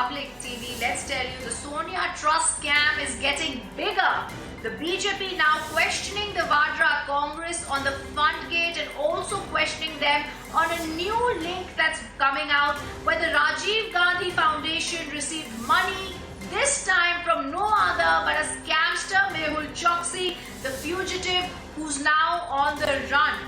Republic TV. Let's tell you, the Sonia Trust scam is getting bigger. The BJP now questioning the Vadra Congress on the fund gate and also questioning them on a new link that's coming out where the Rajiv Gandhi Foundation received money, this time from no other but a scamster Mehul Choksi, the fugitive who's now on the run.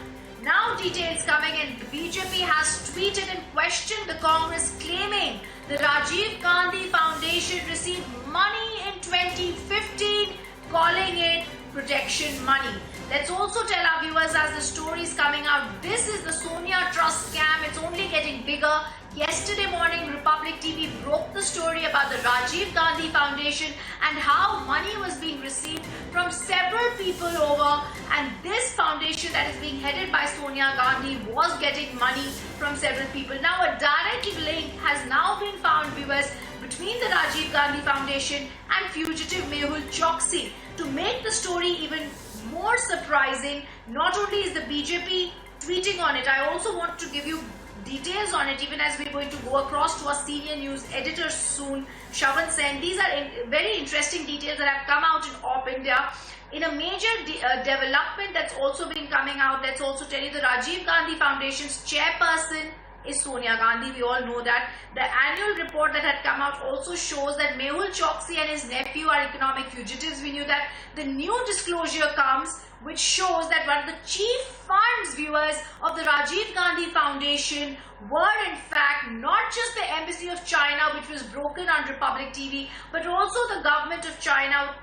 Now details coming in. The BJP has tweeted and questioned the Congress, claiming the Rajiv Gandhi Foundation received money in 2015, calling it protection money. Let's also tell our viewers as the story is coming out, this is the Sonia Trust scam. It's only getting bigger. Yesterday morning, Republic TV broke the story about the Rajiv Gandhi Foundation and how money was being received from several people over, and this foundation that is being headed by Sonia Gandhi was getting money from several people. Now a direct link has now been found, viewers, between the Rajiv Gandhi Foundation and fugitive Mehul Choksi. To make the story even more surprising, not only is the BJP tweeting on it, I also want to give you details on it, even as we're going to go across to our senior news editor soon, Shravan Sen. These are very interesting details that have come out in Op India. In a major development that's also been coming out, let's also tell you the Rajiv Gandhi Foundation's chairperson is Sonia Gandhi. We all know that. The annual report that had come out also shows that Mehul Choksi and his nephew are economic fugitives. We knew that. The new disclosure comes, which shows that one of the chief funds, viewers, of the Rajiv Gandhi Foundation were in fact not just the Embassy of China, which was broken on Republic TV, but also the government of China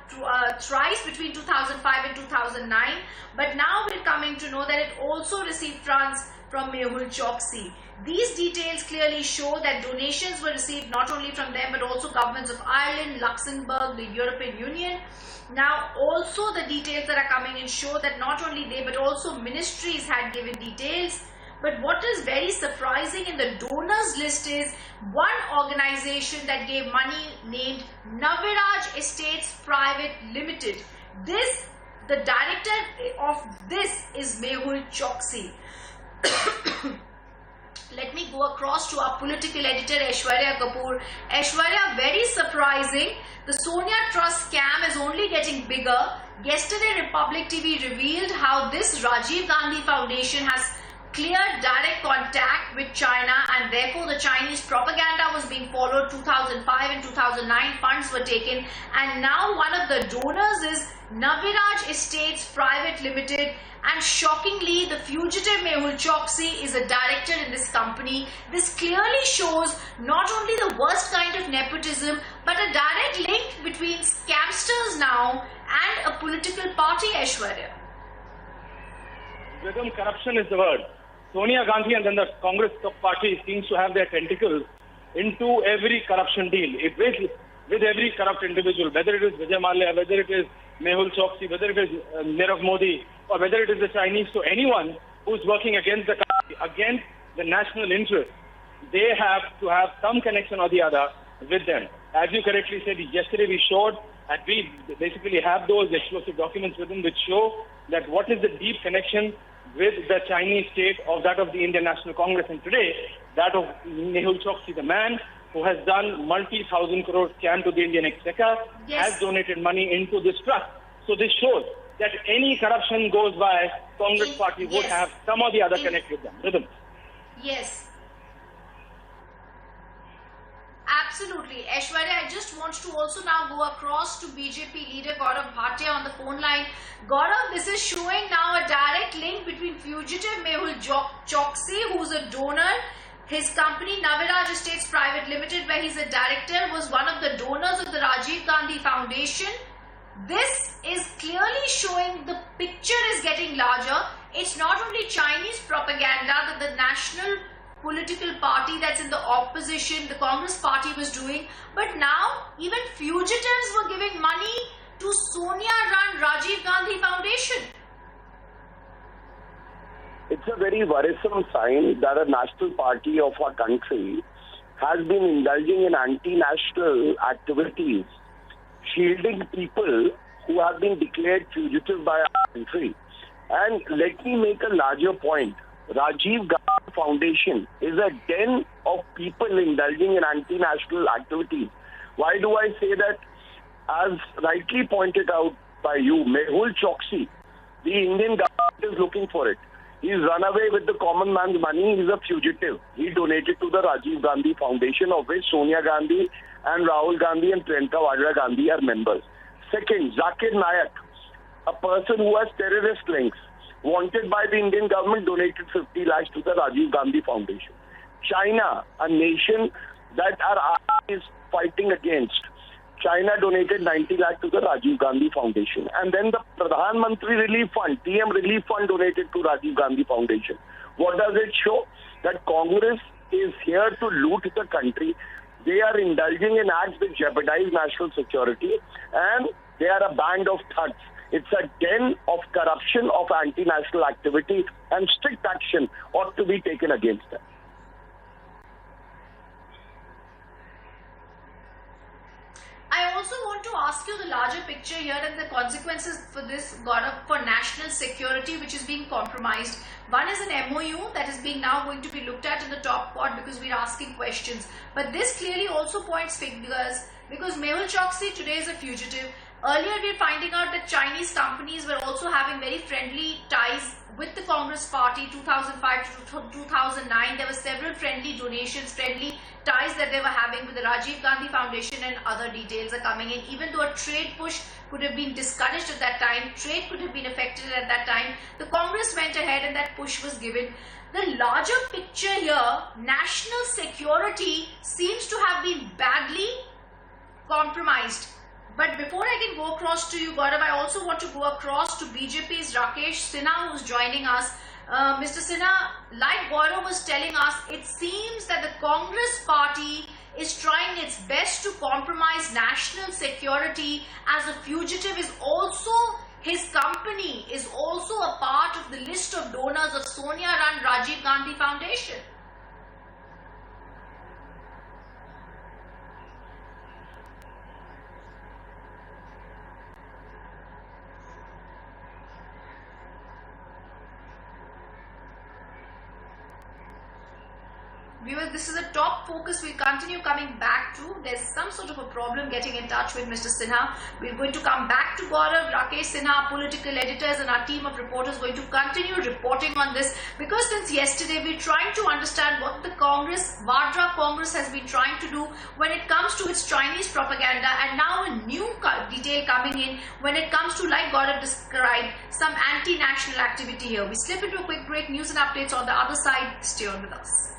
thrice between 2005 and 2009. But now we're coming to know that it also received funds from Mehul Choksi. These details clearly show that donations were received not only from them but also governments of Ireland, Luxembourg, the European Union. Now also the details that are coming in show that not only they but also ministries had given details. But what is very surprising in the donors list is one organization that gave money named Naviraj Estates Private Limited. The director of this is Mehul Choksi. Let me go across to our political editor Aishwarya Kapoor. Aishwarya, very surprising. The Sonia Trust scam is only getting bigger. Yesterday, Republic TV revealed how this Rajiv Gandhi Foundation has cleared direct contact with China, and therefore the Chinese propaganda was being followed. 2005 and 2009 funds were taken, and now one of the donors is Naviraj Estates Private Limited, and shockingly the fugitive Mehul Choksi is a director in this company. This clearly shows not only the worst kind of nepotism but a direct link between scamsters now and a political party, Aishwarya. Rhythm, corruption is the word. Sonia Gandhi and then the Congress party seems to have their tentacles into every corruption deal. With every corrupt individual, whether it is Vijay Mallya, whether it is Mehul Choksi, whether it is Nirav Modi, or whether it is the Chinese, so anyone who's working against the country, against the national interest, they have to have some connection or the other with them. As you correctly said, yesterday we showed, and we basically have those exclusive documents with them which show that what is the deep connection with the Chinese state of that of the Indian National Congress, and today that of Mehul Choksi, the man who has done multi-thousand crore scam to the Indian Exchequer, has donated money into this trust. So this shows that any corruption goes by, Congress party would have some or the other connect with them. Rhythm. Yes. Absolutely. Aishwarya, I just want to also now go across to BJP leader Gaurav Bhatia on the phone line. Gaurav, this is showing now a direct link between fugitive Mehul Choksi, who's a donor. His company, Naviraj Estates Private Limited, where he's a director, was one of the donors of the Rajiv Gandhi Foundation. This is clearly showing the picture is getting larger. It's not only Chinese propaganda that the national political party that's in the opposition, the Congress party, was doing, but now even fugitives were giving money to Sonia-run Rajiv Gandhi Foundation. It's a very worrisome sign that a national party of our country has been indulging in anti-national activities, shielding people who have been declared fugitive by our country. And let me make a larger point. Rajiv Gandhi Foundation is a den of people indulging in anti-national activities. Why do I say that? As rightly pointed out by you, Mehul Choksi, the Indian government is looking for it. He's run away with the common man's money. He's a fugitive. He donated to the Rajiv Gandhi Foundation, of which Sonia Gandhi and Rahul Gandhi and Priyanka Vadra Gandhi are members. Second, Zakir Naik, a person who has terrorist links, wanted by the Indian government, donated 50 lakhs to the Rajiv Gandhi Foundation. China, a nation that our army is fighting against, China donated 90 lakh to the Rajiv Gandhi Foundation. And then the Pradhan Mantri Relief Fund, PM Relief Fund, donated to Rajiv Gandhi Foundation. What does it show? That Congress is here to loot the country. They are indulging in acts that jeopardize national security, and they are a band of thugs. It's a den of corruption, of anti-national activity, and strict action ought to be taken against them. I also want to ask you the larger picture here and the consequences for this, Gaurav, for national security, which is being compromised. One is an MOU that is being now going to be looked at in the top court because we're asking questions. But this clearly also points fingers because Mehul Choksi today is a fugitive. Earlier, we're finding out that Chinese companies were also having very friendly ties with the Congress party 2005 to 2009. There were several friendly donations, friendly ties that they were having with the Rajiv Gandhi Foundation, and other details are coming in. Even though a trade push could have been discouraged at that time, trade could have been affected at that time, the Congress went ahead and that push was given. The larger picture here, national security seems to have been badly compromised. But before I can go across to you, Gaurav, I also want to go across to BJP's Rakesh Sinha, who's joining us. Mr. Sinha, like Gaurav was telling us, it seems that the Congress party is trying its best to compromise national security, as a fugitive is also, his company is also a part of the list of donors of Sonia-run Rajiv Gandhi Foundation. Viewers, this is a top focus we'll continue coming back to. There's some sort of a problem getting in touch with Mr. Sinha. We're going to come back to Gaurav, Rakesh Sinha, political editors, and our team of reporters going to continue reporting on this, because since yesterday we're trying to understand what the Congress, Vadra Congress, has been trying to do when it comes to its Chinese propaganda, and now a new detail coming in when it comes to, like Gaurav described, some anti-national activity here. We slip into a quick break. News and updates on the other side. Stay on with us.